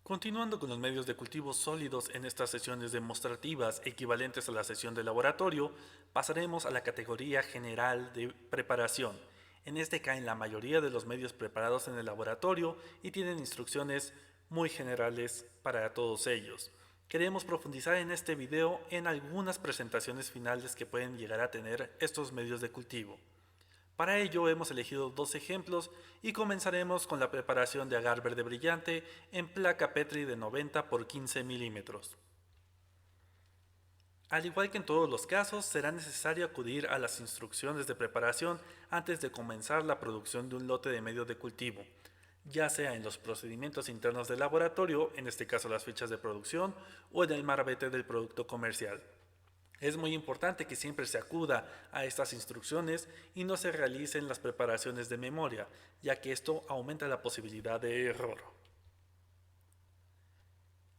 Continuando con los medios de cultivo sólidos en estas sesiones demostrativas equivalentes a la sesión de laboratorio, pasaremos a la categoría general de preparación. En este caen la mayoría de los medios preparados en el laboratorio y tienen instrucciones muy generales para todos ellos. Queremos profundizar en este video en algunas presentaciones finales que pueden llegar a tener estos medios de cultivo. Para ello hemos elegido dos ejemplos y comenzaremos con la preparación de agar verde brillante en placa Petri de 90 por 15 milímetros. Al igual que en todos los casos, será necesario acudir a las instrucciones de preparación antes de comenzar la producción de un lote de medio de cultivo, ya sea en los procedimientos internos del laboratorio, en este caso las fichas de producción, o en el marbete del producto comercial. Es muy importante que siempre se acuda a estas instrucciones y no se realicen las preparaciones de memoria, ya que esto aumenta la posibilidad de error.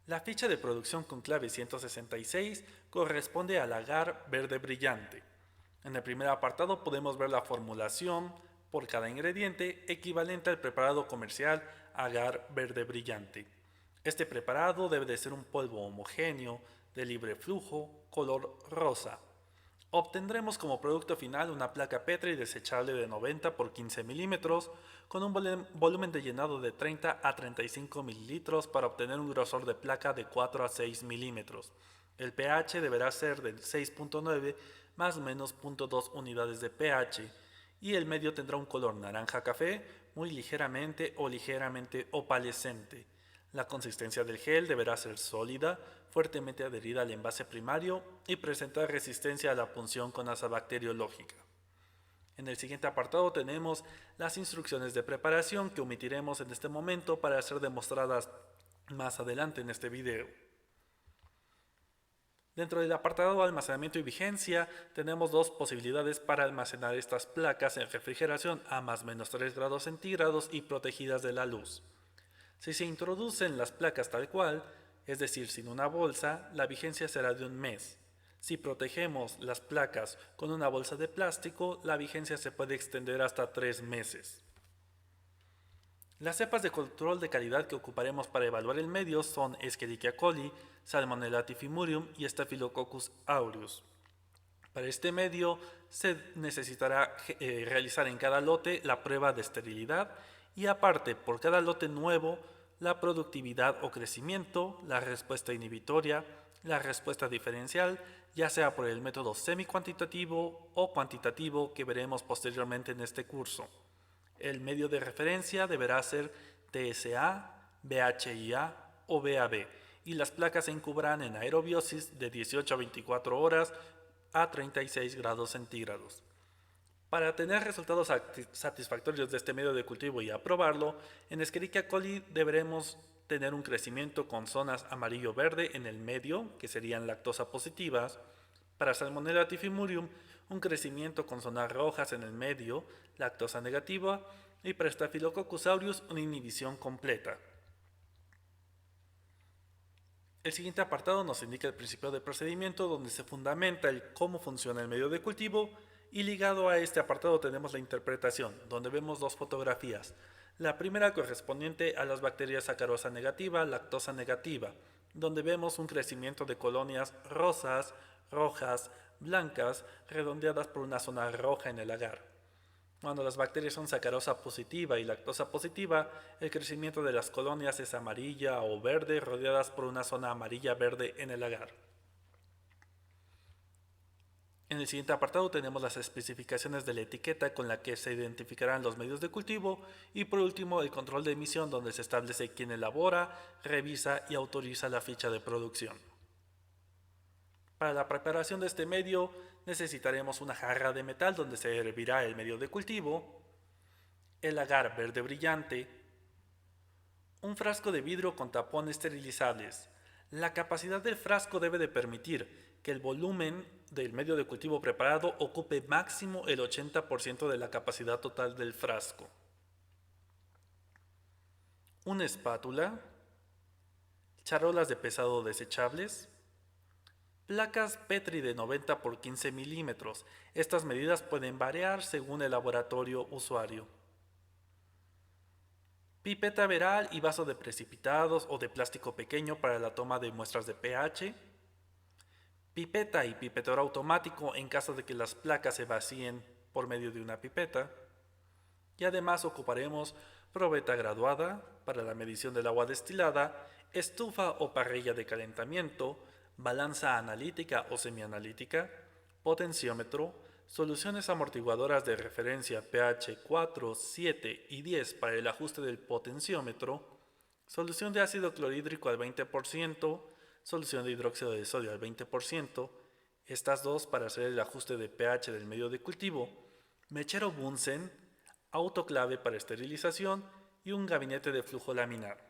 La ficha de producción con clave 166 corresponde al agar verde brillante. En el primer apartado podemos ver la formulación por cada ingrediente equivalente al preparado comercial agar verde brillante. Este preparado debe de ser un polvo homogéneo, de libre flujo, color rosa. Obtendremos como producto final una placa Petri desechable de 90 por 15 milímetros con un volumen de llenado de 30 a 35 mililitros para obtener un grosor de placa de 4 a 6 milímetros. El pH deberá ser del 6.9 más o menos 0.2 unidades de pH y el medio tendrá un color naranja café muy ligeramente o ligeramente opalescente. La consistencia del gel deberá ser sólida, fuertemente adherida al envase primario y presentar resistencia a la punción con asa bacteriológica. En el siguiente apartado tenemos las instrucciones de preparación que omitiremos en este momento para ser demostradas más adelante en este video. Dentro del apartado almacenamiento y vigencia tenemos dos posibilidades para almacenar estas placas en refrigeración a más o menos 3 grados centígrados y protegidas de la luz. Si se introducen las placas tal cual, es decir, sin una bolsa, la vigencia será de un mes. Si protegemos las placas con una bolsa de plástico, la vigencia se puede extender hasta 3 meses. Las cepas de control de calidad que ocuparemos para evaluar el medio son Escherichia coli, Salmonella typhimurium y Staphylococcus aureus. Para este medio se necesitará realizar en cada lote la prueba de esterilidad y aparte por cada lote nuevo la productividad o crecimiento, la respuesta inhibitoria, la respuesta diferencial, ya sea por el método semi-cuantitativo o cuantitativo que veremos posteriormente en este curso. El medio de referencia deberá ser TSA, BHIA o BAB y las placas se incubrán en aerobiosis de 18 a 24 horas a 36 grados centígrados. Para tener resultados satisfactorios de este medio de cultivo y aprobarlo, en Escherichia coli deberemos tener un crecimiento con zonas amarillo-verde en el medio, que serían lactosa positivas. Para Salmonella typhimurium, un crecimiento con zonas rojas en el medio, lactosa negativa. Y para Staphylococcus aureus, una inhibición completa. El siguiente apartado nos indica el principio de procedimiento donde se fundamenta el cómo funciona el medio de cultivo y ligado a este apartado tenemos la interpretación, donde vemos dos fotografías. La primera correspondiente a las bacterias sacarosa negativa, lactosa negativa, donde vemos un crecimiento de colonias rosas, rojas, blancas, redondeadas por una zona roja en el agar. Cuando las bacterias son sacarosa positiva y lactosa positiva, el crecimiento de las colonias es amarilla o verde, rodeadas por una zona amarilla-verde en el agar. En el siguiente apartado tenemos las especificaciones de la etiqueta con la que se identificarán los medios de cultivo y por último el control de emisión donde se establece quién elabora, revisa y autoriza la ficha de producción. Para la preparación de este medio necesitaremos una jarra de metal donde se hervirá el medio de cultivo, el agar verde brillante, un frasco de vidrio con tapón esterilizables. La capacidad del frasco debe de permitir que el volumen del medio de cultivo preparado ocupe máximo el 80% de la capacidad total del frasco. Una espátula, charolas de pesado desechables, placas Petri de 90 por 15 milímetros. Estas medidas pueden variar según el laboratorio usuario. Pipeta veral y vaso de precipitados o de plástico pequeño para la toma de muestras de pH. Pipeta y pipetador automático en caso de que las placas se vacíen por medio de una pipeta. Y además ocuparemos probeta graduada para la medición del agua destilada, estufa o parrilla de calentamiento, balanza analítica o semianalítica, potenciómetro, soluciones amortiguadoras de referencia pH 4, 7 y 10 para el ajuste del potenciómetro, solución de ácido clorhídrico al 20%, solución de hidróxido de sodio al 20%, estas dos para hacer el ajuste de pH del medio de cultivo, mechero Bunsen, autoclave para esterilización y un gabinete de flujo laminar.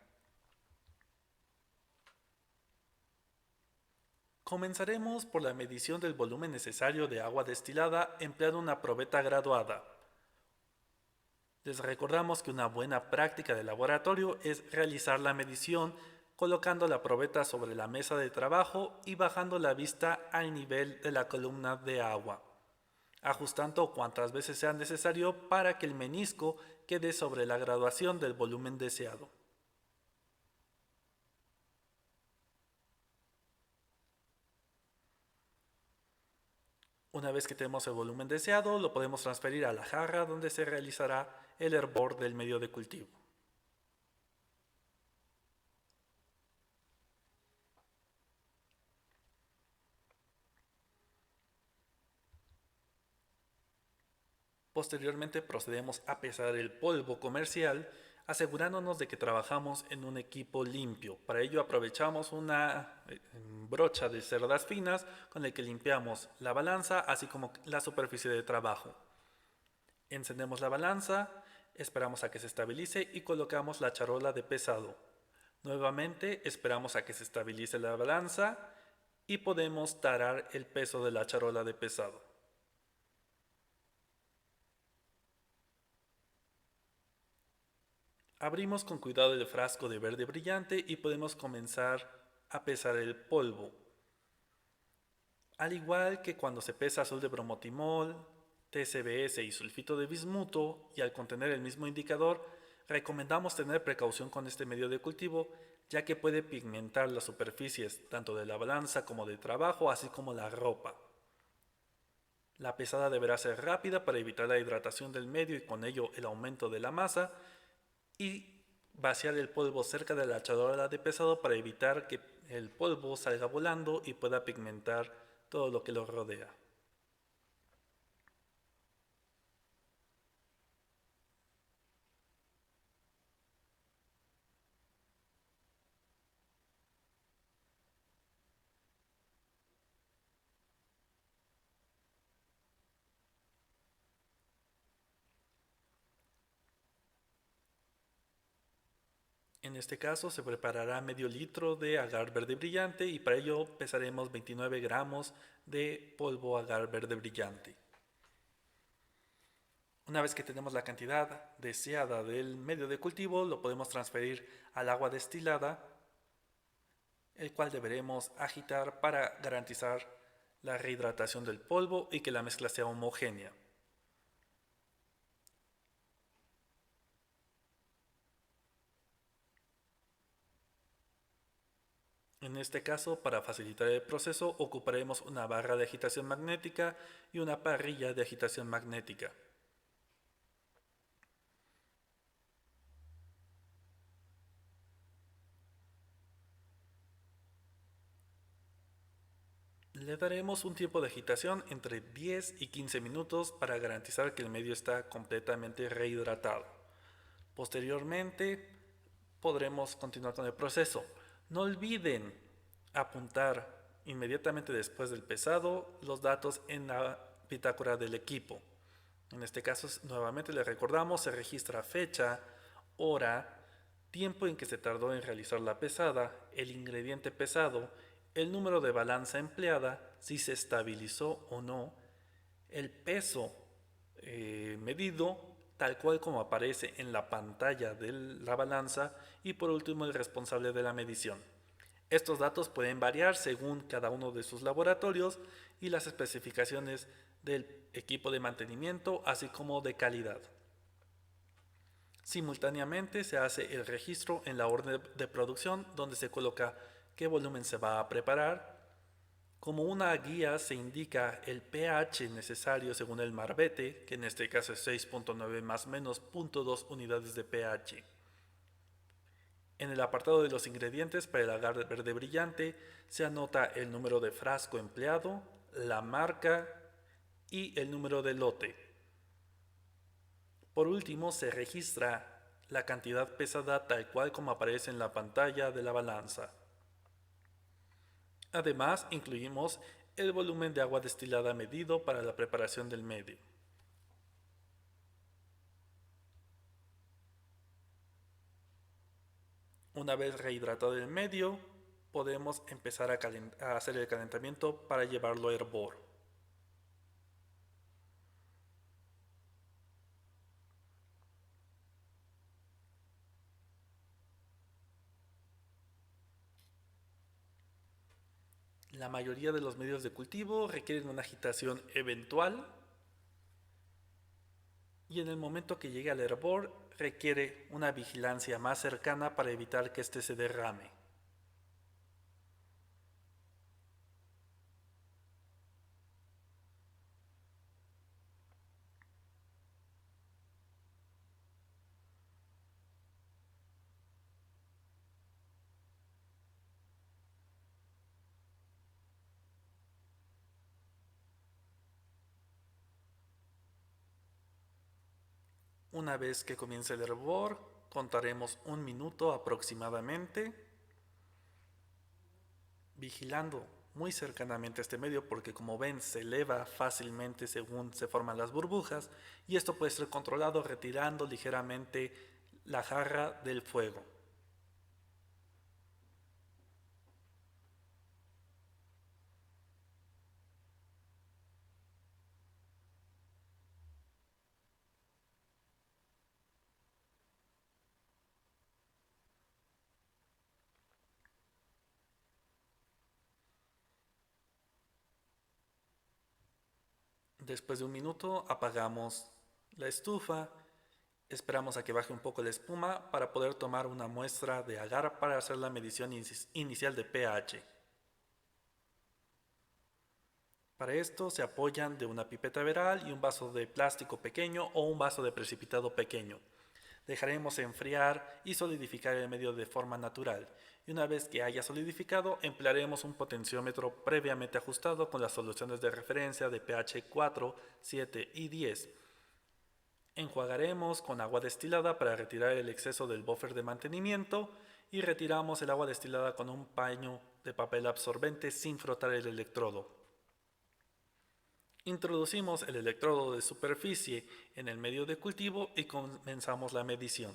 Comenzaremos por la medición del volumen necesario de agua destilada empleando una probeta graduada. Les recordamos que una buena práctica de laboratorio es realizar la medición colocando la probeta sobre la mesa de trabajo y bajando la vista al nivel de la columna de agua, ajustando cuantas veces sea necesario para que el menisco quede sobre la graduación del volumen deseado. Una vez que tenemos el volumen deseado, lo podemos transferir a la jarra donde se realizará el hervor del medio de cultivo. Posteriormente procedemos a pesar el polvo comercial, asegurándonos de que trabajamos en un equipo limpio. Para ello aprovechamos una brocha de cerdas finas con el que limpiamos la balanza, así como la superficie de trabajo. Encendemos la balanza, esperamos a que se estabilice y colocamos la charola de pesado. Nuevamente esperamos a que se estabilice la balanza y podemos tarar el peso de la charola de pesado. Abrimos con cuidado el frasco de verde brillante y podemos comenzar a pesar el polvo. Al igual que cuando se pesa azul de bromotimol, TCBS y sulfito de bismuto, y al contener el mismo indicador, recomendamos tener precaución con este medio de cultivo, ya que puede pigmentar las superficies tanto de la balanza como de trabajo, así como la ropa. La pesada deberá ser rápida para evitar la hidratación del medio y con ello el aumento de la masa, y vaciar el polvo cerca de la charola de pesado para evitar que el polvo salga volando y pueda pigmentar todo lo que lo rodea. En este caso se preparará medio litro de agar verde brillante y para ello pesaremos 29 gramos de polvo agar verde brillante. Una vez que tenemos la cantidad deseada del medio de cultivo, lo podemos transferir al agua destilada, el cual deberemos agitar para garantizar la rehidratación del polvo y que la mezcla sea homogénea. En este caso, para facilitar el proceso, ocuparemos una barra de agitación magnética y una parrilla de agitación magnética. Le daremos un tiempo de agitación entre 10 y 15 minutos para garantizar que el medio está completamente rehidratado. Posteriormente, podremos continuar con el proceso. No olviden apuntar inmediatamente después del pesado los datos en la bitácora del equipo. En este caso, nuevamente les recordamos, se registra fecha, hora, tiempo en que se tardó en realizar la pesada, el ingrediente pesado, el número de balanza empleada, si se estabilizó o no, el peso medido, tal cual como aparece en la pantalla de la balanza, y por último el responsable de la medición. Estos datos pueden variar según cada uno de sus laboratorios y las especificaciones del equipo de mantenimiento, así como de calidad. Simultáneamente se hace el registro en la orden de producción donde se coloca qué volumen se va a preparar. Como una guía se indica el pH necesario según el marbete, que en este caso es 6.9 más menos 0.2 unidades de pH. En el apartado de los ingredientes para el agar verde brillante se anota el número de frasco empleado, la marca y el número de lote. Por último, se registra la cantidad pesada tal cual como aparece en la pantalla de la balanza. Además, incluimos el volumen de agua destilada medido para la preparación del medio. Una vez rehidratado el medio, podemos empezar a hacer el calentamiento para llevarlo a hervor. La mayoría de los medios de cultivo requieren una agitación eventual y en el momento que llegue al hervor requiere una vigilancia más cercana para evitar que éste se derrame. Una vez que comience el hervor, contaremos 1 minuto aproximadamente, vigilando muy cercanamente este medio porque como ven se eleva fácilmente según se forman las burbujas y esto puede ser controlado retirando ligeramente la jarra del fuego. Después de 1 minuto apagamos la estufa, esperamos a que baje un poco la espuma para poder tomar una muestra de agar para hacer la medición inicial de pH. Para esto se apoyan de una pipeta veral y un vaso de plástico pequeño o un vaso de precipitado pequeño. Dejaremos enfriar y solidificar el medio de forma natural. Y una vez que haya solidificado, emplearemos un potenciómetro previamente ajustado con las soluciones de referencia de pH 4, 7 y 10. Enjuagaremos con agua destilada para retirar el exceso del buffer de mantenimiento y retiramos el agua destilada con un paño de papel absorbente sin frotar el electrodo. Introducimos el electrodo de superficie en el medio de cultivo y comenzamos la medición.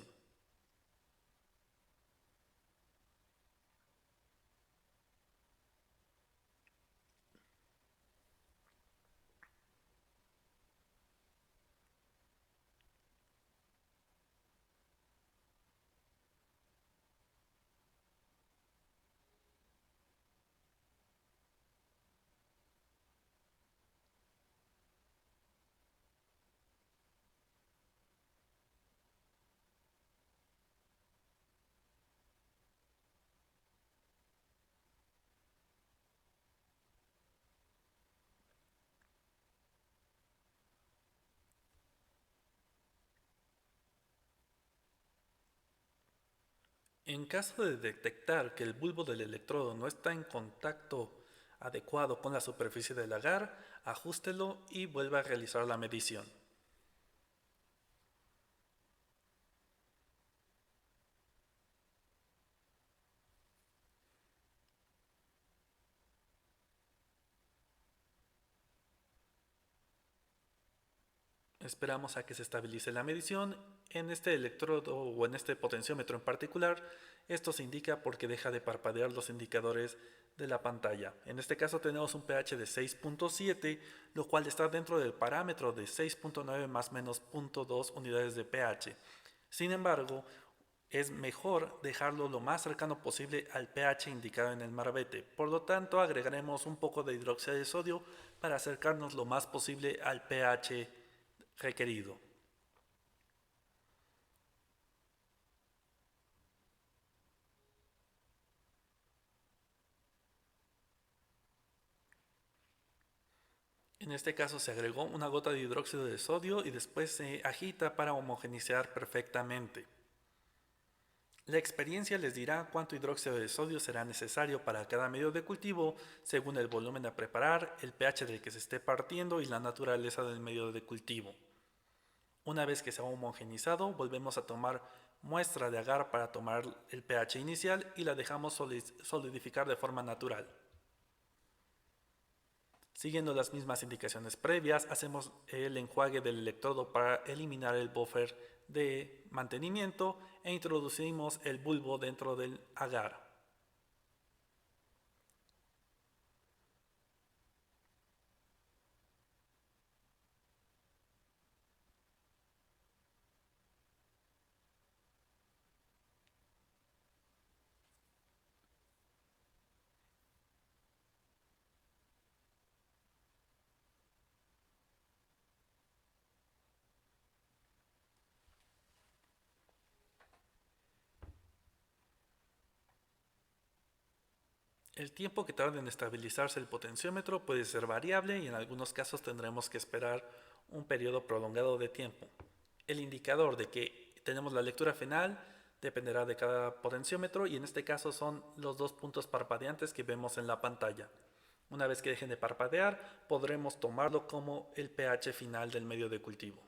En caso de detectar que el bulbo del electrodo no está en contacto adecuado con la superficie del agar, ajústelo y vuelva a realizar la medición. Esperamos a que se estabilice la medición. En este electrodo o en este potenciómetro en particular, esto se indica porque deja de parpadear los indicadores de la pantalla. En este caso tenemos un pH de 6.7, lo cual está dentro del parámetro de 6.9 más menos 0.2 unidades de pH. Sin embargo, es mejor dejarlo lo más cercano posible al pH indicado en el marbete. Por lo tanto, agregaremos un poco de hidróxido de sodio para acercarnos lo más posible al pH requerido. En este caso se agregó una gota de hidróxido de sodio y después se agita para homogeneizar perfectamente. La experiencia les dirá cuánto hidróxido de sodio será necesario para cada medio de cultivo según el volumen a preparar, el pH del que se esté partiendo y la naturaleza del medio de cultivo. Una vez que se ha homogeneizado, volvemos a tomar muestra de agar para tomar el pH inicial y la dejamos solidificar de forma natural. Siguiendo las mismas indicaciones previas, hacemos el enjuague del electrodo para eliminar el buffer de mantenimiento e introducimos el bulbo dentro del agar. El tiempo que tarda en estabilizarse el potenciómetro puede ser variable y en algunos casos tendremos que esperar un periodo prolongado de tiempo. El indicador de que tenemos la lectura final dependerá de cada potenciómetro y en este caso son los dos puntos parpadeantes que vemos en la pantalla. Una vez que dejen de parpadear, podremos tomarlo como el pH final del medio de cultivo.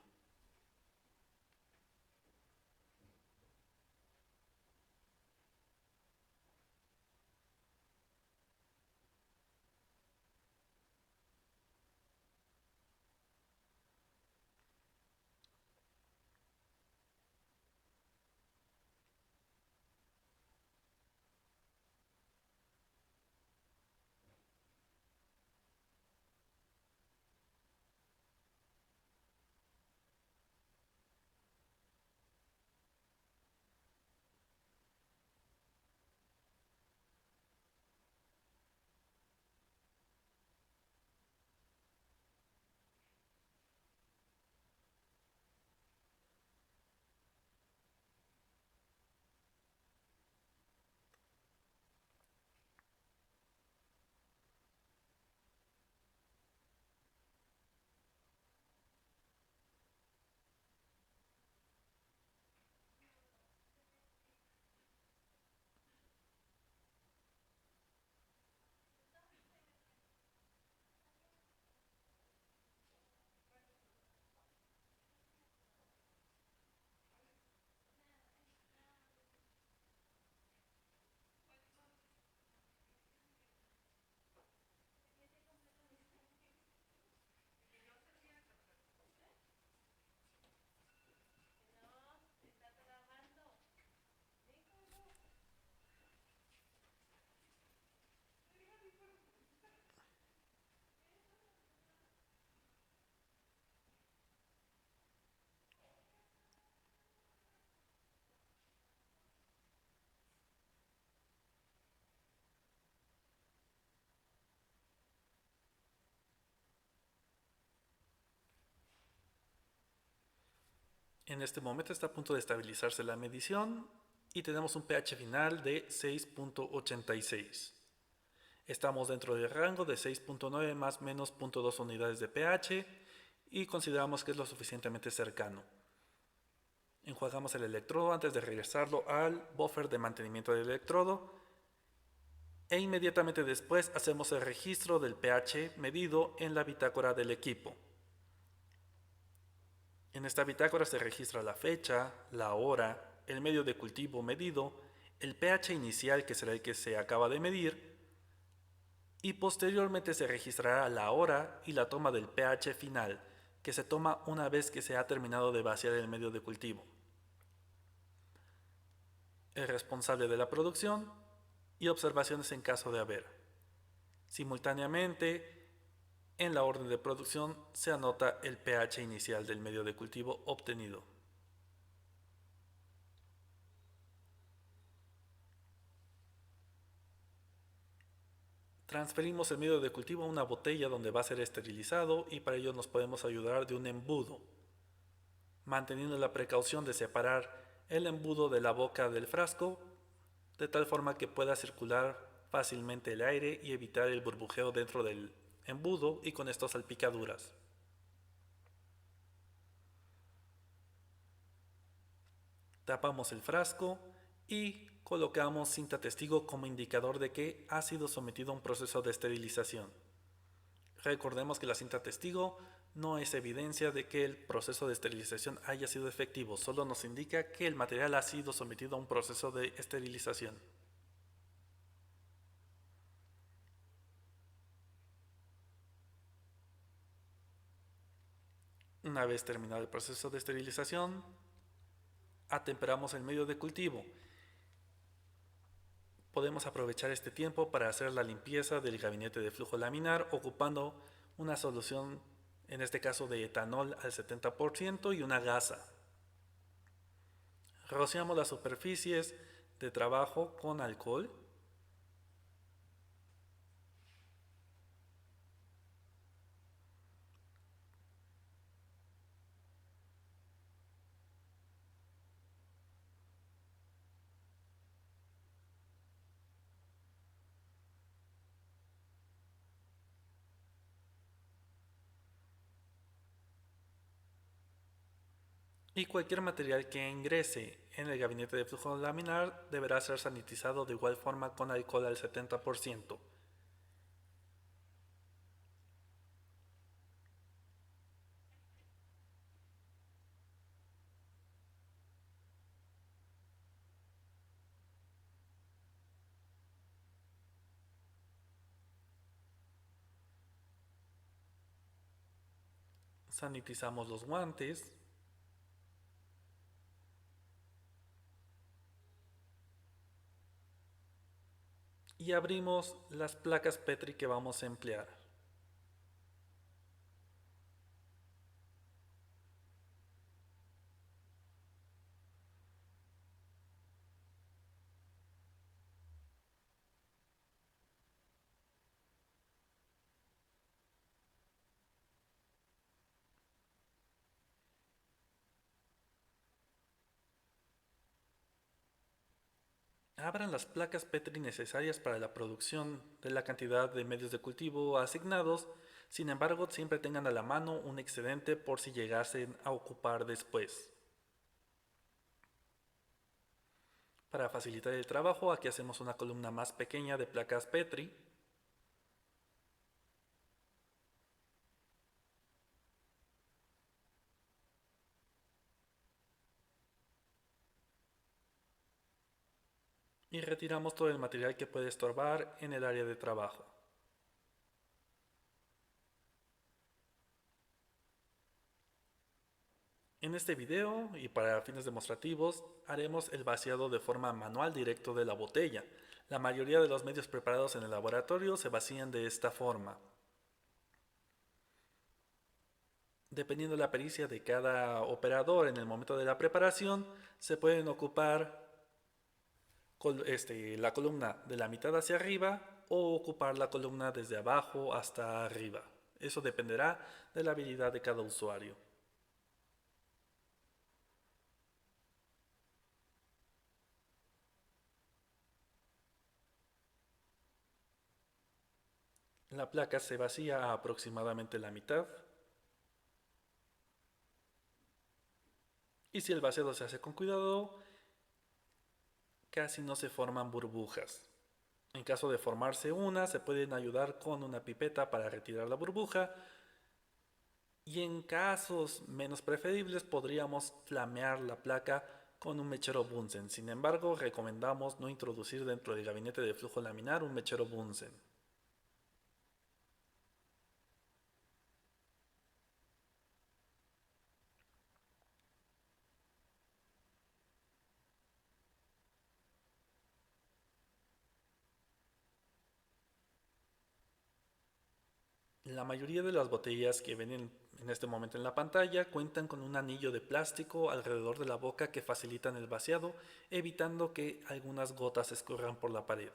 En este momento está a punto de estabilizarse la medición y tenemos un pH final de 6.86. Estamos dentro del rango de 6.9 más menos 0.2 unidades de pH y consideramos que es lo suficientemente cercano. Enjuagamos el electrodo antes de regresarlo al buffer de mantenimiento del electrodo e inmediatamente después hacemos el registro del pH medido en la bitácora del equipo. En esta bitácora se registra la fecha, la hora, el medio de cultivo medido, el pH inicial que será el que se acaba de medir y posteriormente se registrará la hora y la toma del pH final que se toma una vez que se ha terminado de vaciar el medio de cultivo. El responsable de la producción y observaciones en caso de haber. Simultáneamente, en la orden de producción se anota el pH inicial del medio de cultivo obtenido. Transferimos el medio de cultivo a una botella donde va a ser esterilizado y para ello nos podemos ayudar de un embudo, manteniendo la precaución de separar el embudo de la boca del frasco de tal forma que pueda circular fácilmente el aire y evitar el burbujeo dentro del embudo y con esto salpicaduras. Tapamos el frasco y colocamos cinta testigo como indicador de que ha sido sometido a un proceso de esterilización. Recordemos que la cinta testigo no es evidencia de que el proceso de esterilización haya sido efectivo, solo nos indica que el material ha sido sometido a un proceso de esterilización. Una vez terminado el proceso de esterilización, atemperamos el medio de cultivo. Podemos aprovechar este tiempo para hacer la limpieza del gabinete de flujo laminar ocupando una solución, en este caso de etanol al 70% y una gasa. Rociamos las superficies de trabajo con alcohol. Y cualquier material que ingrese en el gabinete de flujo laminar deberá ser sanitizado de igual forma con alcohol al 70%. Sanitizamos los guantes. Y abrimos las placas Petri que vamos a emplear. Abran las placas Petri necesarias para la producción de la cantidad de medios de cultivo asignados, sin embargo siempre tengan a la mano un excedente por si llegasen a ocupar después. Para facilitar el trabajo, aquí hacemos una columna más pequeña de placas Petri. Y retiramos todo el material que puede estorbar en el área de trabajo. En este video, y para fines demostrativos, haremos el vaciado de forma manual directo de la botella. La mayoría de los medios preparados en el laboratorio se vacían de esta forma. Dependiendo de la pericia de cada operador en el momento de la preparación, se pueden ocupar la columna de la mitad hacia arriba o ocupar la columna desde abajo hasta arriba. Eso dependerá de la habilidad de cada usuario. La placa se vacía a aproximadamente la mitad. Y si el vaciado se hace con cuidado, casi no se forman burbujas. En caso de formarse una, se pueden ayudar con una pipeta para retirar la burbuja. Y en casos menos preferibles podríamos flamear la placa con un mechero Bunsen. Sin embargo, recomendamos no introducir dentro del gabinete de flujo laminar un mechero Bunsen. La mayoría de las botellas que ven en este momento en la pantalla cuentan con un anillo de plástico alrededor de la boca que facilitan el vaciado, evitando que algunas gotas escurran por la pared.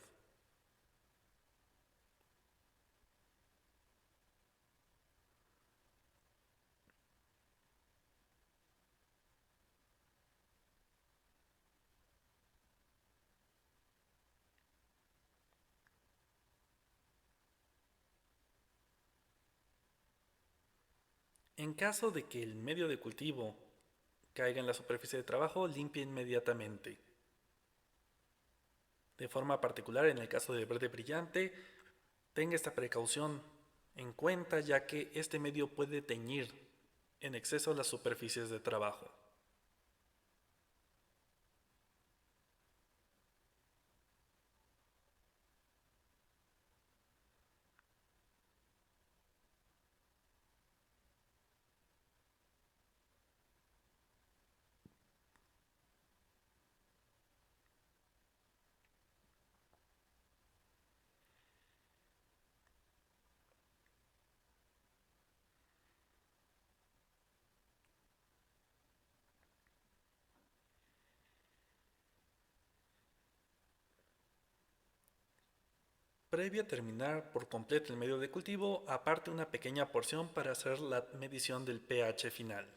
En caso de que el medio de cultivo caiga en la superficie de trabajo, limpie inmediatamente. De forma particular, en el caso de verde brillante, tenga esta precaución en cuenta ya que este medio puede teñir en exceso las superficies de trabajo. Previo a terminar por completo el medio de cultivo, aparte una pequeña porción para hacer la medición del pH final.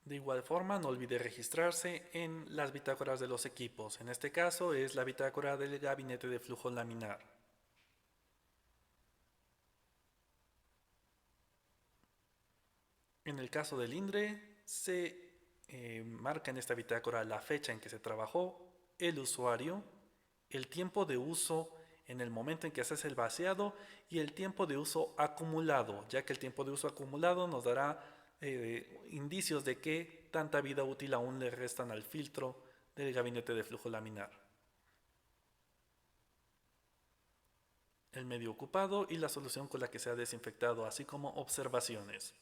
De igual forma, no olvide registrarse en las bitácoras de los equipos. En este caso es la bitácora del gabinete de flujo laminar. En el caso del INDRE, se marca en esta bitácora la fecha en que se trabajó, el usuario, el tiempo de uso en el momento en que haces el vaciado y el tiempo de uso acumulado, ya que el tiempo de uso acumulado nos dará indicios de que tanta vida útil aún le restan al filtro del gabinete de flujo laminar. El medio ocupado y la solución con la que se ha desinfectado, así como observaciones.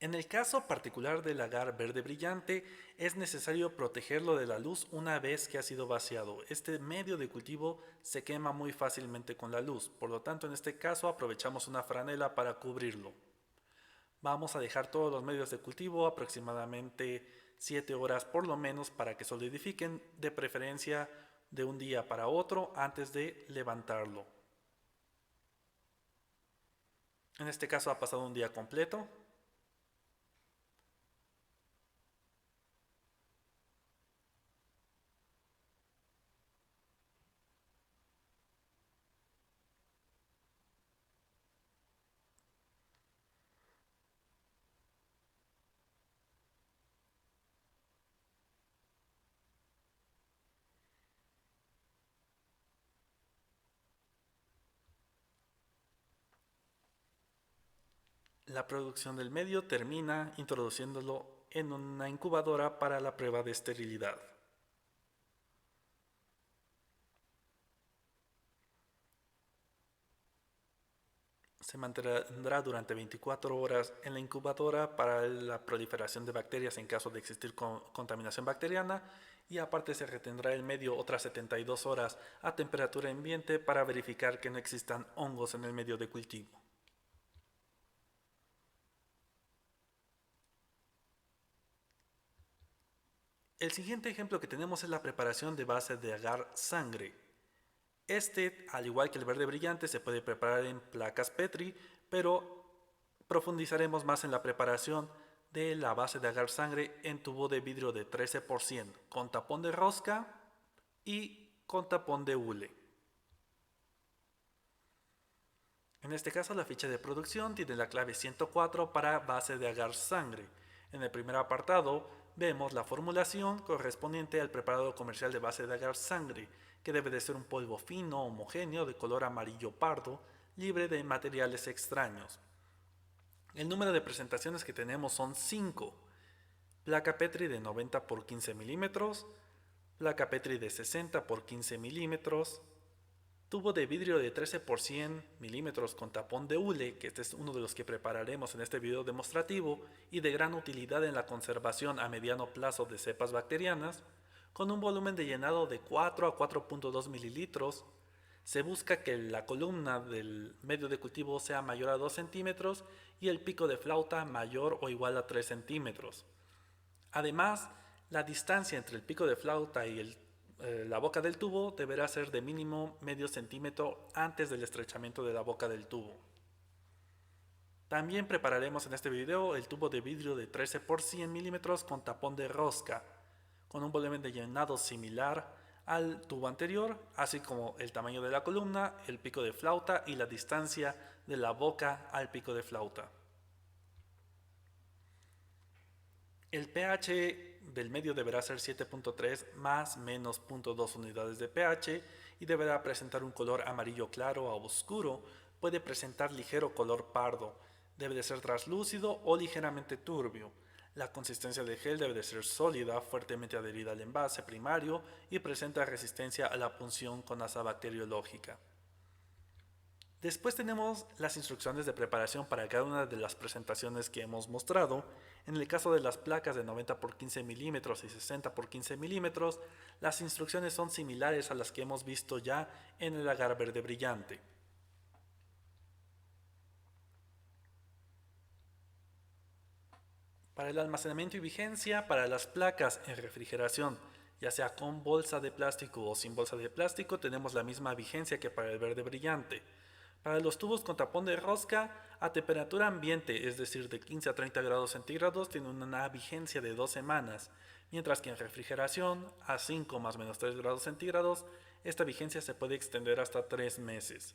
En el caso particular del agar verde brillante, es necesario protegerlo de la luz una vez que ha sido vaciado. Este medio de cultivo se quema muy fácilmente con la luz, por lo tanto en este caso aprovechamos una franela para cubrirlo. Vamos a dejar todos los medios de cultivo aproximadamente 7 horas por lo menos para que solidifiquen, de preferencia de un día para otro antes de levantarlo. En este caso ha pasado un día completo. La producción del medio termina introduciéndolo en una incubadora para la prueba de esterilidad. Se mantendrá durante 24 horas en la incubadora para la proliferación de bacterias en caso de existir contaminación bacteriana y aparte se retendrá el medio otras 72 horas a temperatura ambiente para verificar que no existan hongos en el medio de cultivo. El siguiente ejemplo que tenemos es la preparación de base de agar sangre. Este, al igual que el verde brillante, se puede preparar en placas Petri, pero profundizaremos más en la preparación de la base de agar sangre en tubo de vidrio de 13%, con tapón de rosca y con tapón de hule. En este caso, la ficha de producción tiene la clave 104 para base de agar sangre. En el primer apartado vemos la formulación correspondiente al preparado comercial de base de agar sangre, que debe de ser un polvo fino, homogéneo, de color amarillo pardo, libre de materiales extraños. El número de presentaciones que tenemos son 5. Placa Petri de 90 por 15 milímetros, placa Petri de 60 por 15 milímetros, tubo de vidrio de 13 por 100 milímetros con tapón de hule, que este es uno de los que prepararemos en este video demostrativo y de gran utilidad en la conservación a mediano plazo de cepas bacterianas, con un volumen de llenado de 4 a 4.2 mililitros. Se busca que la columna del medio de cultivo sea mayor a 2 centímetros y el pico de flauta mayor o igual a 3 centímetros. Además, la distancia entre el pico de flauta y la boca del tubo deberá ser de mínimo medio centímetro antes del estrechamiento de la boca del tubo. También prepararemos en este video el tubo de vidrio de 13 por 100 milímetros con tapón de rosca, con un volumen de llenado similar al tubo anterior, así como el tamaño de la columna, el pico de flauta y la distancia de la boca al pico de flauta. El pH del medio deberá ser 7.3 más menos 0.2 unidades de pH y deberá presentar un color amarillo claro a oscuro. Puede presentar ligero color pardo. Debe de ser translúcido o ligeramente turbio. La consistencia del gel debe de ser sólida, fuertemente adherida al envase primario y presenta resistencia a la punción con asa bacteriológica. Después tenemos las instrucciones de preparación para cada una de las presentaciones que hemos mostrado. En el caso de las placas de 90 por 15 milímetros y 60 por 15 milímetros, las instrucciones son similares a las que hemos visto ya en el agar verde brillante. Para el almacenamiento y vigencia, para las placas en refrigeración, ya sea con bolsa de plástico o sin bolsa de plástico, tenemos la misma vigencia que para el verde brillante. Para los tubos con tapón de rosca, a temperatura ambiente, es decir, de 15 a 30 grados centígrados, tienen una vigencia de 2 semanas, mientras que en refrigeración, a 5 más menos 3 grados centígrados, esta vigencia se puede extender hasta 3 meses.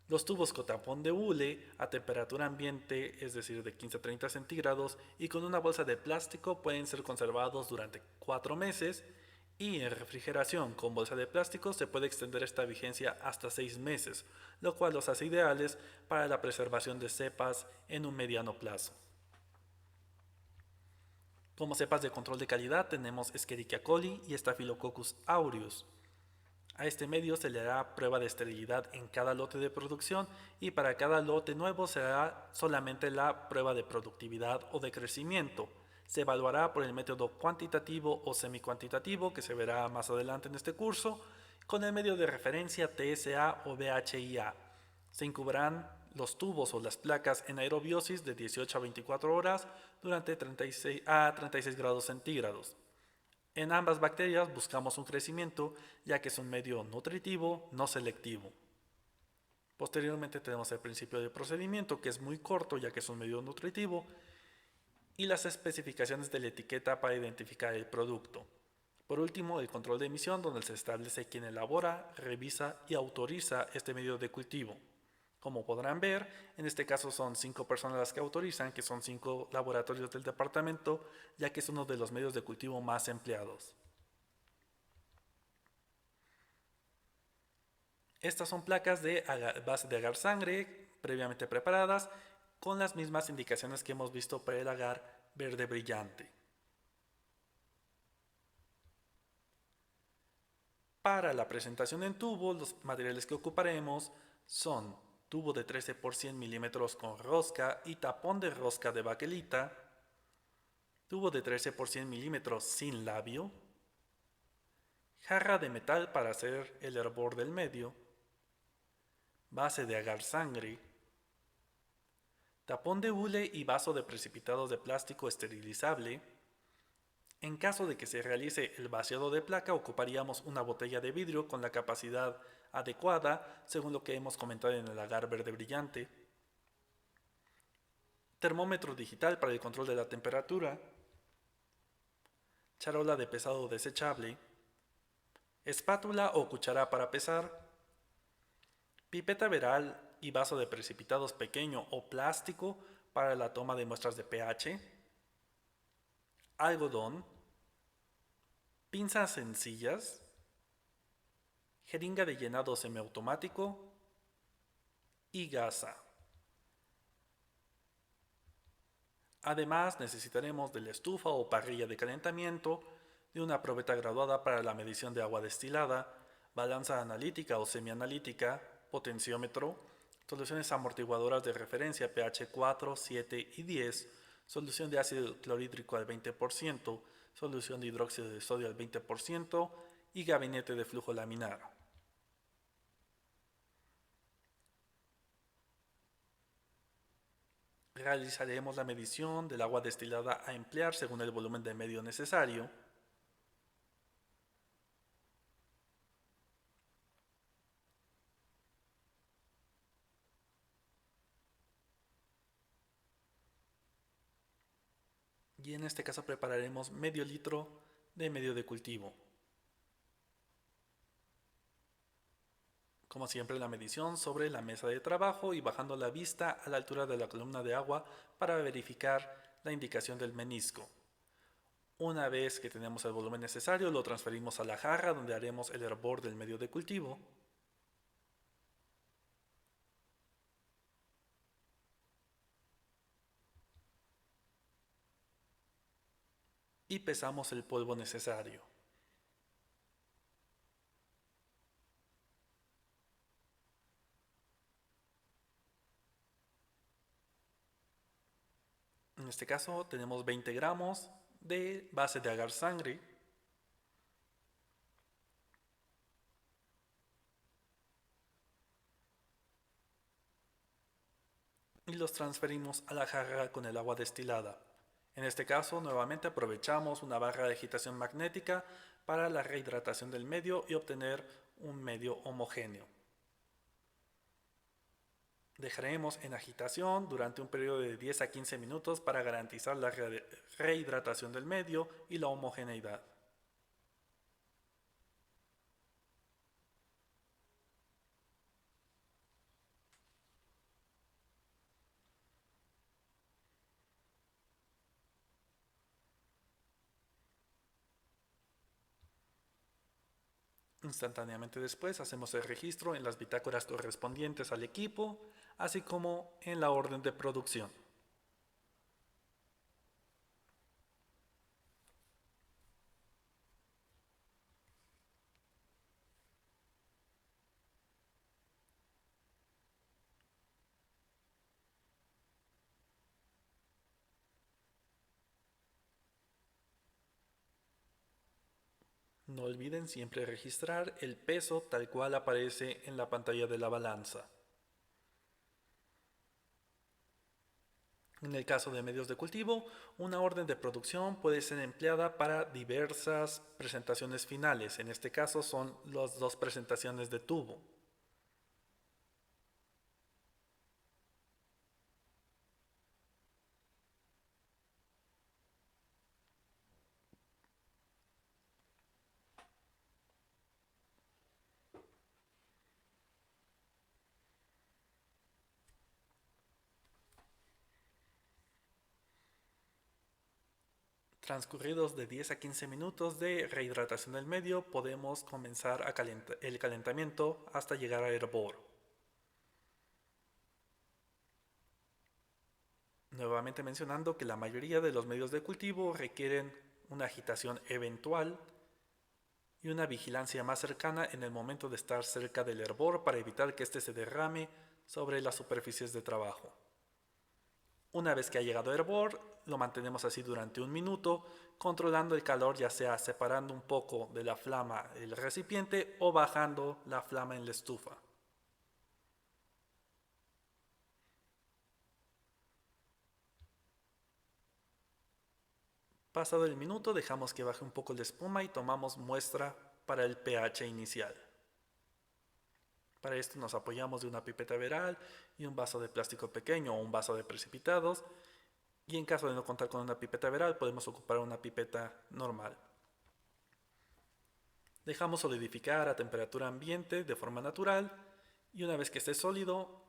Los tubos con tapón de hule a temperatura ambiente, es decir, de 15 a 30 centígrados, y con una bolsa de plástico pueden ser conservados durante 4 meses, y en refrigeración con bolsa de plástico se puede extender esta vigencia hasta 6 meses, lo cual los hace ideales para la preservación de cepas en un mediano plazo. Como cepas de control de calidad tenemos Escherichia coli y Staphylococcus aureus. A este medio se le hará prueba de esterilidad en cada lote de producción y para cada lote nuevo se hará solamente la prueba de productividad o de crecimiento. Se evaluará por el método cuantitativo o semicuantitativo que se verá más adelante en este curso con el medio de referencia TSA o BHIA. Se incubrirán los tubos o las placas en aerobiosis de 18 a 24 horas durante 36 a 36 grados centígrados. En ambas bacterias buscamos un crecimiento ya que es un medio nutritivo, no selectivo. Posteriormente tenemos el principio de procedimiento que es muy corto ya que es un medio nutritivo y las especificaciones de la etiqueta para identificar el producto. Por último, el control de emisión donde se establece quién elabora, revisa y autoriza este medio de cultivo. Como podrán ver, en este caso son 5 personas las que autorizan, que son 5 laboratorios del departamento, ya que es uno de los medios de cultivo más empleados. Estas son placas de base de agar sangre previamente preparadas con las mismas indicaciones que hemos visto para el agar verde brillante. Para la presentación en tubo, los materiales que ocuparemos son tubo de 13 por 100 milímetros con rosca y tapón de rosca de baquelita, tubo de 13 por 100 milímetros sin labio, jarra de metal para hacer el hervor del medio, base de agar sangre, tapón de hule y vaso de precipitados de plástico esterilizable. En caso de que se realice el vaciado de placa, ocuparíamos una botella de vidrio con la capacidad adecuada, según lo que hemos comentado en el agar verde brillante, termómetro digital para el control de la temperatura, charola de pesado desechable, espátula o cuchara para pesar, pipeta veral y vaso de precipitados pequeño o plástico para la toma de muestras de pH, algodón, pinzas sencillas, jeringa de llenado semiautomático y gasa. Además necesitaremos de la estufa o parrilla de calentamiento, de una probeta graduada para la medición de agua destilada, balanza analítica o semianalítica, potenciómetro, soluciones amortiguadoras de referencia pH 4, 7 y 10, solución de ácido clorhídrico al 20%, solución de hidróxido de sodio al 20% y gabinete de flujo laminar. Realizaremos la medición del agua destilada a emplear según el volumen de medio necesario. y en este caso prepararemos medio litro de medio de cultivo. Como siempre, la medición sobre la mesa de trabajo y bajando la vista a la altura de la columna de agua para verificar la indicación del menisco. Una vez que tenemos el volumen necesario, lo transferimos a la jarra donde haremos el hervor del medio de cultivo. Y pesamos el polvo necesario. En este caso tenemos 20 gramos de base de agar sangre. Y los transferimos a la jarra con el agua destilada. En este caso, nuevamente aprovechamos una barra de agitación magnética para la rehidratación del medio y obtener un medio homogéneo. Dejaremos en agitación durante un periodo de 10 a 15 minutos para garantizar la rehidratación del medio y la homogeneidad. Instantáneamente después hacemos el registro en las bitácoras correspondientes al equipo, así como en la orden de producción. No olviden siempre registrar el peso tal cual aparece en la pantalla de la balanza. En el caso de medios de cultivo, una orden de producción puede ser empleada para diversas presentaciones finales. En este caso son las dos presentaciones de tubo. Transcurridos de 10 a 15 minutos de rehidratación del medio, podemos comenzar el calentamiento hasta llegar a hervor. Nuevamente mencionando que la mayoría de los medios de cultivo requieren una agitación eventual y una vigilancia más cercana en el momento de estar cerca del hervor para evitar que éste se derrame sobre las superficies de trabajo. Una vez que ha llegado a hervor, lo mantenemos así durante un minuto, controlando el calor, ya sea separando un poco de la flama el recipiente o bajando la flama en la estufa. Pasado el minuto, dejamos que baje un poco la espuma y tomamos muestra para el pH inicial. Para esto nos apoyamos de una pipeta veral y un vaso de plástico pequeño o un vaso de precipitados. Y en caso de no contar con una pipeta veral, podemos ocupar una pipeta normal. Dejamos solidificar a temperatura ambiente de forma natural y una vez que esté sólido,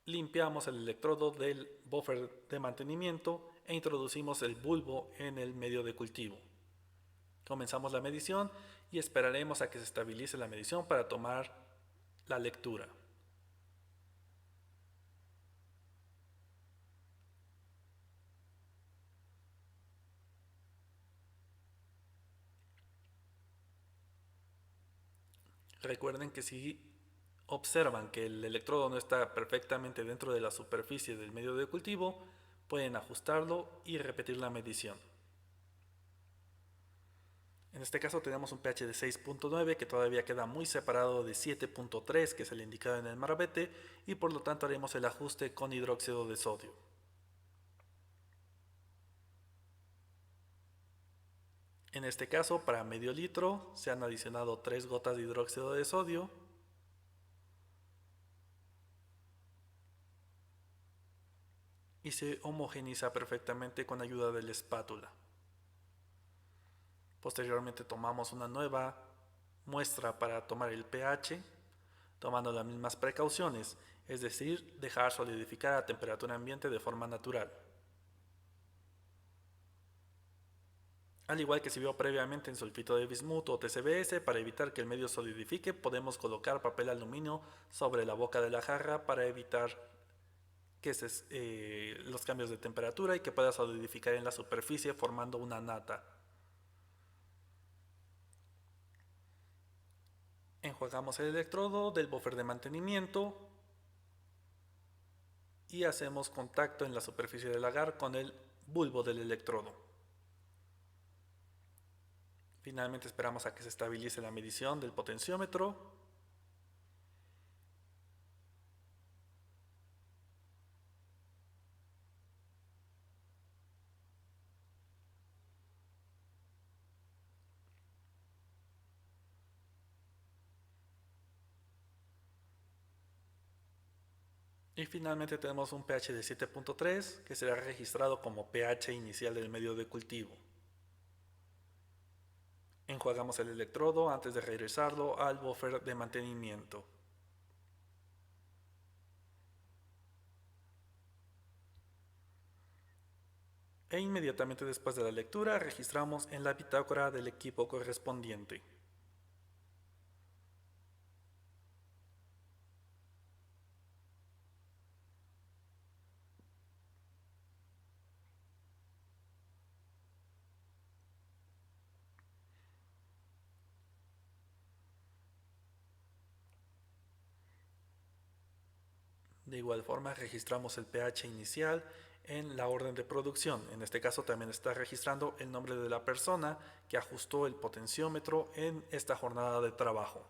limpiamos el electrodo del buffer de mantenimiento e introducimos el bulbo en el medio de cultivo. Comenzamos la medición y esperaremos a que se estabilice la medición para tomar la lectura. Recuerden que si observan que el electrodo no está perfectamente dentro de la superficie del medio de cultivo, pueden ajustarlo y repetir la medición. En este caso tenemos un pH de 6.9 que todavía queda muy separado de 7.3 que es el indicado en el marbete y por lo tanto haremos el ajuste con hidróxido de sodio. En este caso, para medio litro se han adicionado 3 gotas de hidróxido de sodio. y se homogeniza perfectamente con ayuda de la espátula. Posteriormente tomamos una nueva muestra para tomar el pH, tomando las mismas precauciones, es decir, dejar solidificar a temperatura ambiente de forma natural. Al igual que se vio previamente en sulfito de bismuto o TCBS, para evitar que el medio solidifique, podemos colocar papel aluminio sobre la boca de la jarra para evitar que los cambios de temperatura y que pueda solidificar en la superficie formando una nata. Enjuagamos el electrodo del buffer de mantenimiento y hacemos contacto en la superficie del agar con el bulbo del electrodo. Finalmente esperamos a que se estabilice la medición del potenciómetro. Y finalmente tenemos un pH de 7.3 que será registrado como pH inicial del medio de cultivo. Enjuagamos el electrodo antes de regresarlo al buffer de mantenimiento. E inmediatamente después de la lectura registramos en la bitácora del equipo correspondiente. De igual forma registramos el pH inicial en la orden de producción. En este caso también está registrando el nombre de la persona que ajustó el potenciómetro en esta jornada de trabajo.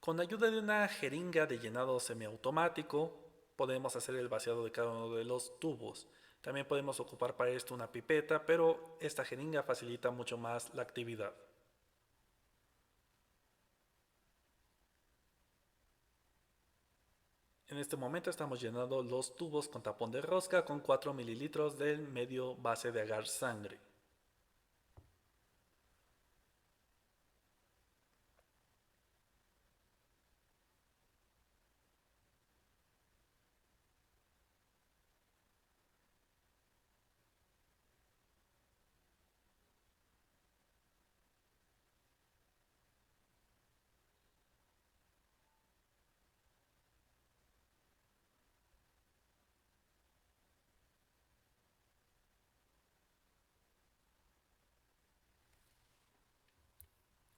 Con ayuda de una jeringa de llenado semiautomático podemos hacer el vaciado de cada uno de los tubos. También podemos ocupar para esto una pipeta, pero esta jeringa facilita mucho más la actividad. En este momento estamos llenando los tubos con tapón de rosca con 4 mililitros del medio base de agar sangre.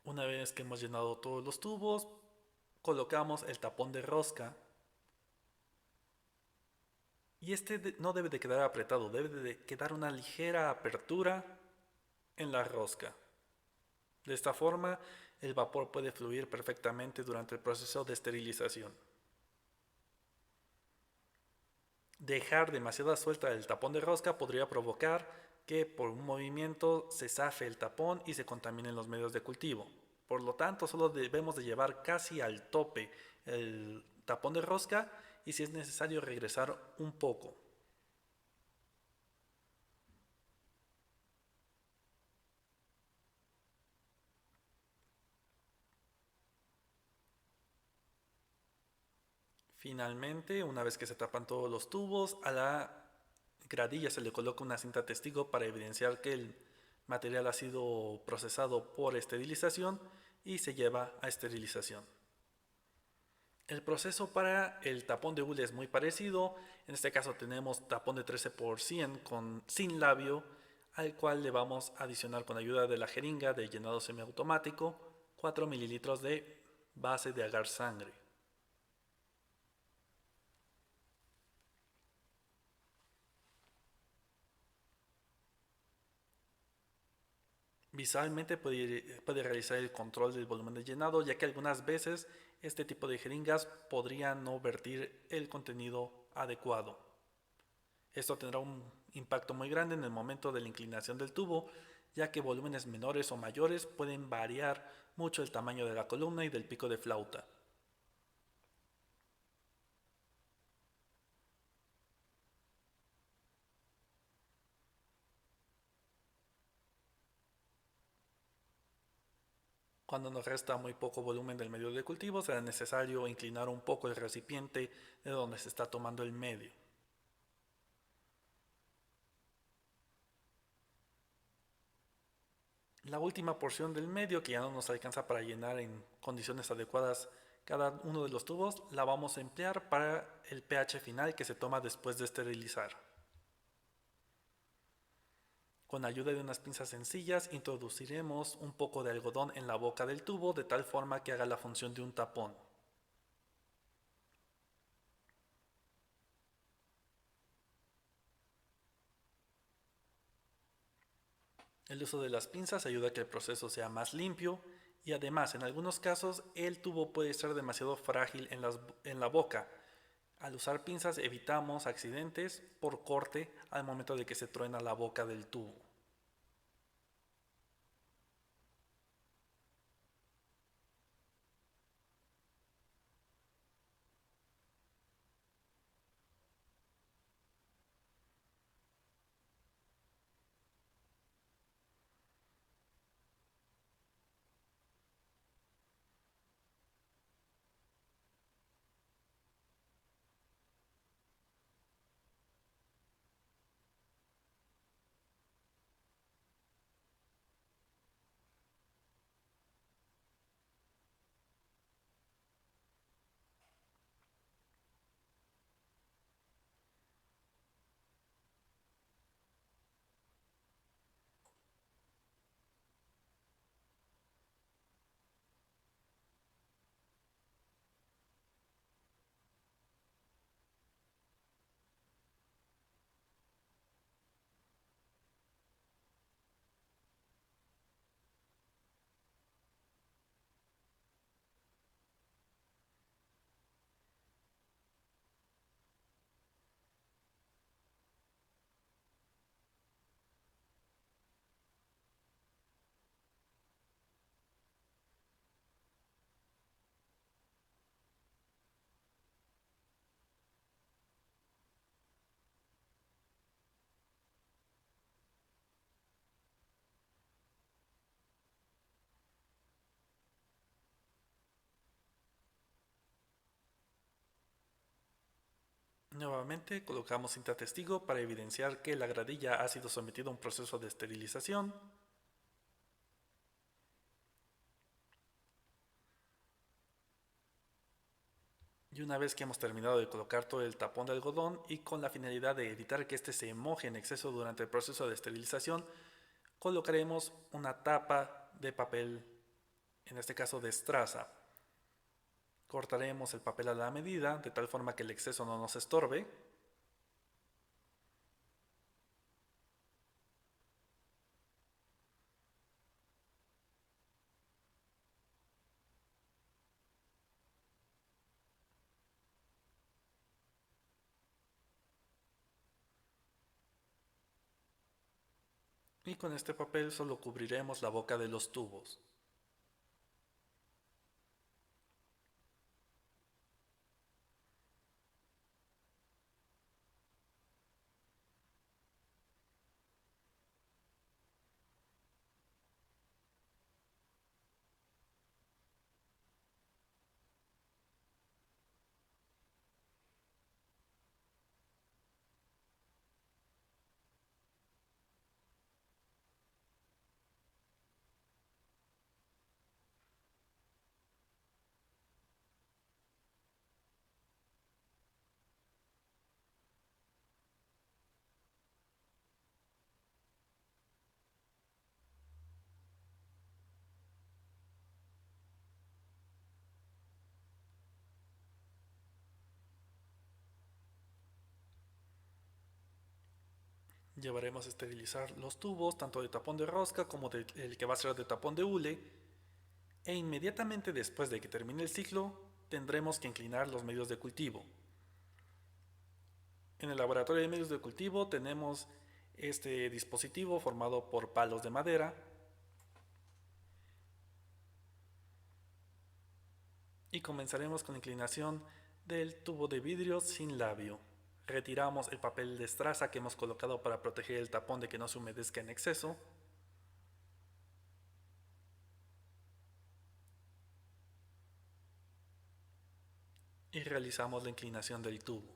Una vez que hemos llenado todos los tubos, colocamos el tapón de rosca y este no debe de quedar apretado, debe de quedar una ligera apertura en la rosca. De esta forma, el vapor puede fluir perfectamente durante el proceso de esterilización. Dejar demasiada suelta el tapón de rosca podría provocar que por un movimiento se zafe el tapón y se contaminen los medios de cultivo. Por lo tanto, solo debemos de llevar casi al tope el tapón de rosca y si es necesario regresar un poco. Finalmente, una vez que se tapan todos los tubos, a la gradilla se le coloca una cinta testigo para evidenciar que el material ha sido procesado por esterilización y se lleva a esterilización. El proceso para el tapón de hule es muy parecido. En este caso tenemos tapón de 13% sin labio, al cual le vamos a adicionar con ayuda de la jeringa de llenado semiautomático 4 mililitros de base de agar sangre. Visualmente puede realizar el control del volumen de llenado, ya que algunas veces este tipo de jeringas podrían no vertir el contenido adecuado. Esto tendrá un impacto muy grande en el momento de la inclinación del tubo, ya que volúmenes menores o mayores pueden variar mucho el tamaño de la columna y del pico de flauta. Cuando nos resta muy poco volumen del medio de cultivo, será necesario inclinar un poco el recipiente de donde se está tomando el medio. La última porción del medio, que ya no nos alcanza para llenar en condiciones adecuadas cada uno de los tubos, la vamos a emplear para el pH final que se toma después de esterilizar. Con ayuda de unas pinzas sencillas introduciremos un poco de algodón en la boca del tubo de tal forma que haga la función de un tapón. El uso de las pinzas ayuda a que el proceso sea más limpio y además en algunos casos el tubo puede estar demasiado frágil en la boca. Al usar pinzas evitamos accidentes por corte al momento de que se truena la boca del tubo. Nuevamente colocamos cinta testigo para evidenciar que la gradilla ha sido sometida a un proceso de esterilización. Y una vez que hemos terminado de colocar todo el tapón de algodón y con la finalidad de evitar que éste se moje en exceso durante el proceso de esterilización, colocaremos una tapa de papel, en este caso de estraza. Cortaremos el papel a la medida, de tal forma que el exceso no nos estorbe. Y con este papel solo cubriremos la boca de los tubos. Llevaremos a esterilizar los tubos, tanto de tapón de rosca como el que va a ser de tapón de hule, e inmediatamente después de que termine el ciclo, tendremos que inclinar los medios de cultivo. En el laboratorio de medios de cultivo tenemos este dispositivo formado por palos de madera y comenzaremos con la inclinación del tubo de vidrio sin labio. Retiramos el papel de estraza que hemos colocado para proteger el tapón de que no se humedezca en exceso. y realizamos la inclinación del tubo.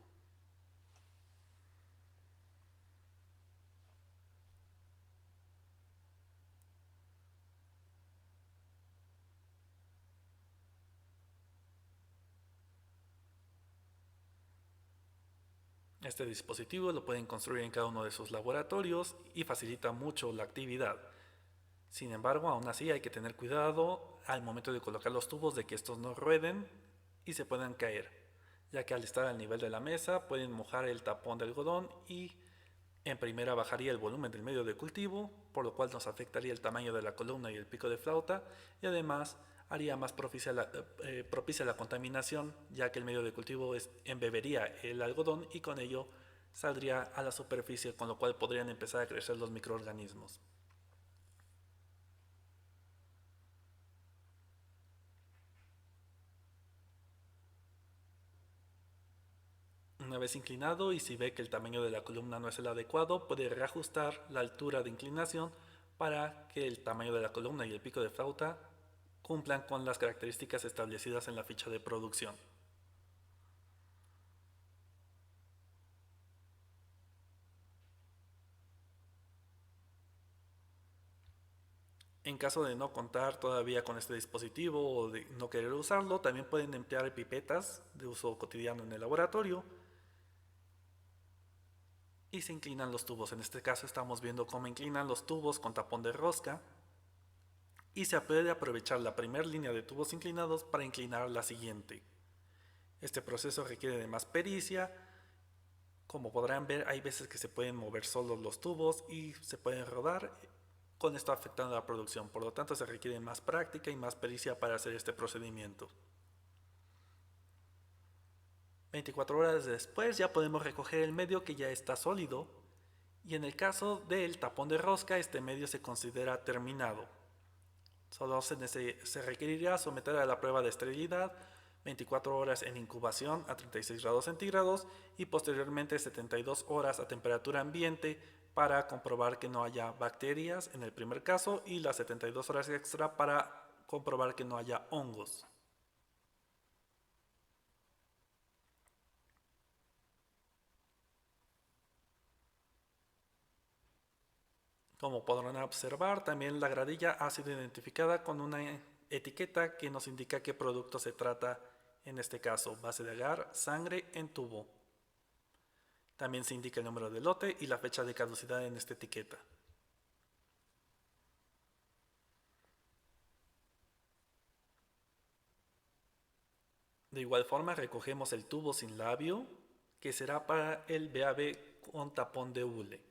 Este dispositivo lo pueden construir en cada uno de sus laboratorios y facilita mucho la actividad. Sin embargo, aún así hay que tener cuidado al momento de colocar los tubos de que estos no rueden y se puedan caer, ya que al estar al nivel de la mesa pueden mojar el tapón de algodón y en primera bajaría el volumen del medio de cultivo, por lo cual nos afectaría el tamaño de la columna y el pico de flauta, y además haría más propicia la contaminación, ya que el medio de cultivo embebería el algodón y con ello saldría a la superficie, con lo cual podrían empezar a crecer los microorganismos. Una vez inclinado y si ve que el tamaño de la columna no es el adecuado, puede reajustar la altura de inclinación para que el tamaño de la columna y el pico de flauta cumplan con las características establecidas en la ficha de producción. En caso de no contar todavía con este dispositivo o de no querer usarlo, también pueden emplear pipetas de uso cotidiano en el laboratorio y se inclinan los tubos. En este caso estamos viendo cómo inclinan los tubos con tapón de rosca y se puede aprovechar la primera línea de tubos inclinados para inclinar la siguiente. Este proceso requiere de más pericia. Como podrán ver, hay veces que se pueden mover solos los tubos y se pueden rodar, con esto afectando la producción. Por lo tanto, se requiere más práctica y más pericia para hacer este procedimiento. 24 horas después ya podemos recoger el medio que ya está sólido y en el caso del tapón de rosca este medio se considera terminado. Solo se requerirá someter a la prueba de esterilidad 24 horas en incubación a 36 grados centígrados y posteriormente 72 horas a temperatura ambiente para comprobar que no haya bacterias en el primer caso y las 72 horas extra para comprobar que no haya hongos. Como podrán observar, también la gradilla ha sido identificada con una etiqueta que nos indica qué producto se trata, en este caso, base de agar, sangre en tubo. También se indica el número de lote y la fecha de caducidad en esta etiqueta. De igual forma recogemos el tubo sin labio, que será para el BAB con tapón de hule.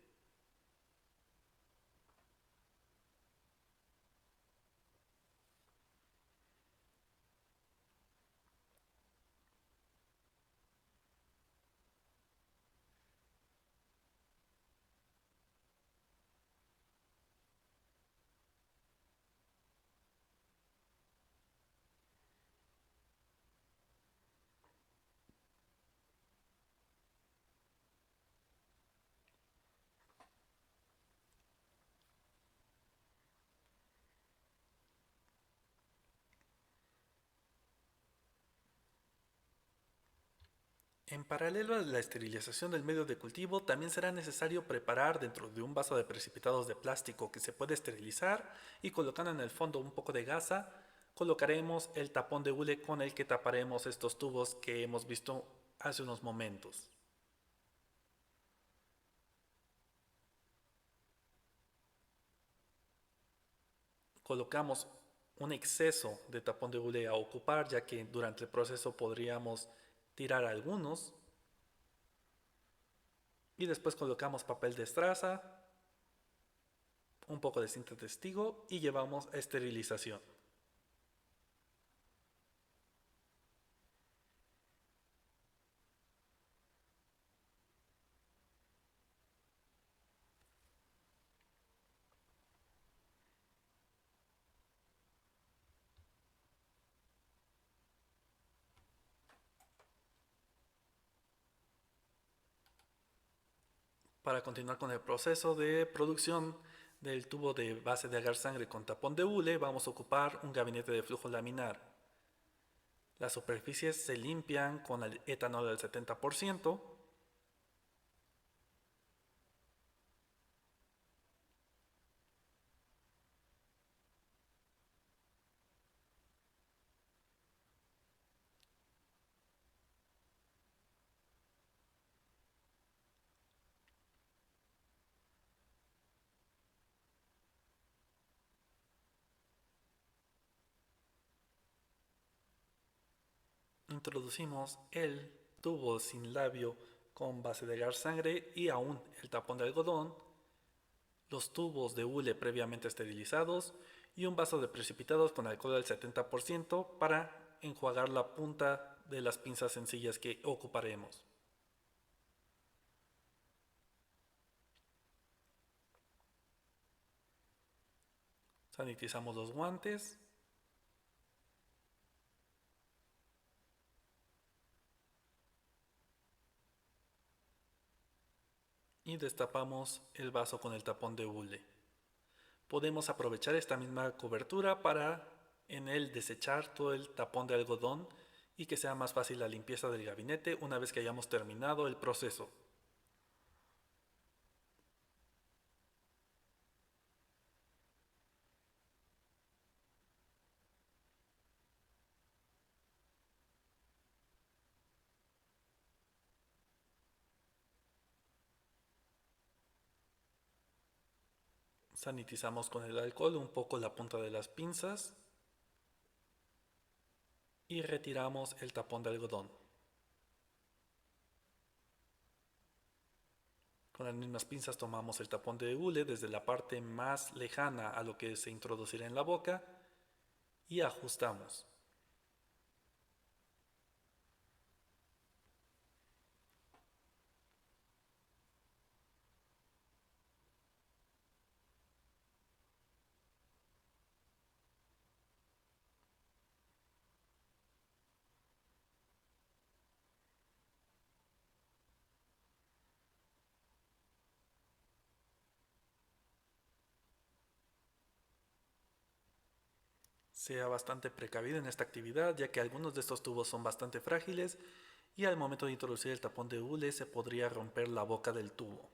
En paralelo a la esterilización del medio de cultivo, también será necesario preparar dentro de un vaso de precipitados de plástico que se puede esterilizar y colocando en el fondo un poco de gasa, colocaremos el tapón de hule con el que taparemos estos tubos que hemos visto hace unos momentos. Colocamos un exceso de tapón de hule a ocupar, ya que durante el proceso podríamos tirar algunos. Y después colocamos papel de estraza, un poco de cinta testigo y llevamos a esterilización. Para continuar con el proceso de producción del tubo de base de agar sangre con tapón de hule, vamos a ocupar un gabinete de flujo laminar. Las superficies se limpian con el etanol del 70%. Introducimos el tubo sin labio con base de gar sangre y aún el tapón de algodón, los tubos de hule previamente esterilizados y un vaso de precipitados con alcohol del 70% para enjuagar la punta de las pinzas sencillas que ocuparemos. Sanitizamos los guantes. Y destapamos el vaso con el tapón de hule. Podemos aprovechar esta misma cobertura para en él desechar todo el tapón de algodón y que sea más fácil la limpieza del gabinete una vez que hayamos terminado el proceso. Sanitizamos con el alcohol un poco la punta de las pinzas y retiramos el tapón de algodón. Con las mismas pinzas tomamos el tapón de hule desde la parte más lejana a lo que se introducirá en la boca y ajustamos. Sea bastante precavido en esta actividad, ya que algunos de estos tubos son bastante frágiles y al momento de introducir el tapón de hule se podría romper la boca del tubo.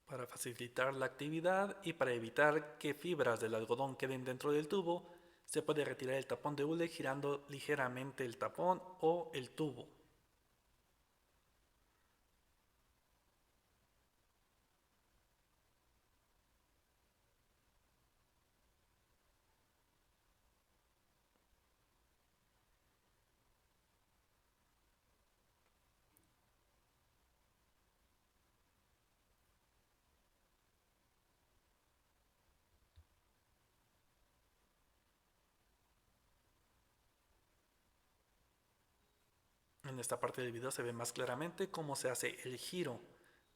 Para facilitar la actividad y para evitar que fibras del algodón queden dentro del tubo, se puede retirar el tapón de hule girando ligeramente el tapón o el tubo. En esta parte del video se ve más claramente cómo se hace el giro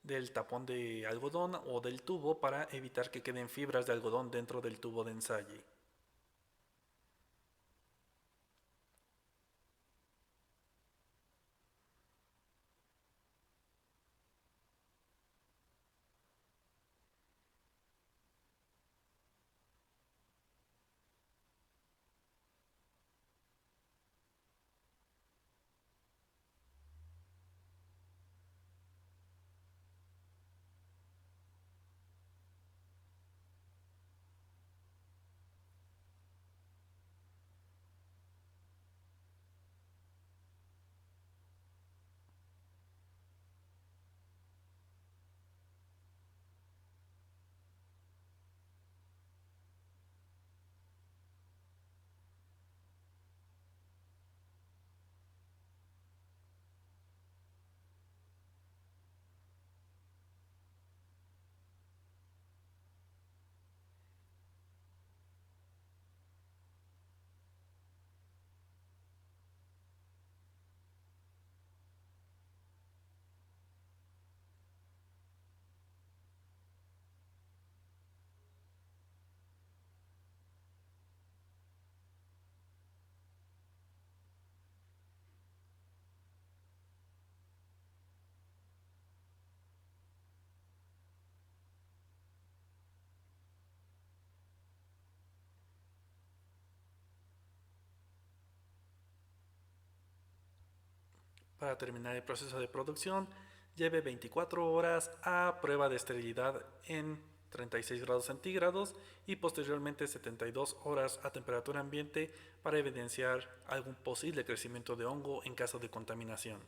del tapón de algodón o del tubo para evitar que queden fibras de algodón dentro del tubo de ensayo. Para terminar el proceso de producción, lleve 24 horas a prueba de esterilidad en 36 grados centígrados y posteriormente 72 horas a temperatura ambiente para evidenciar algún posible crecimiento de hongo en caso de contaminación.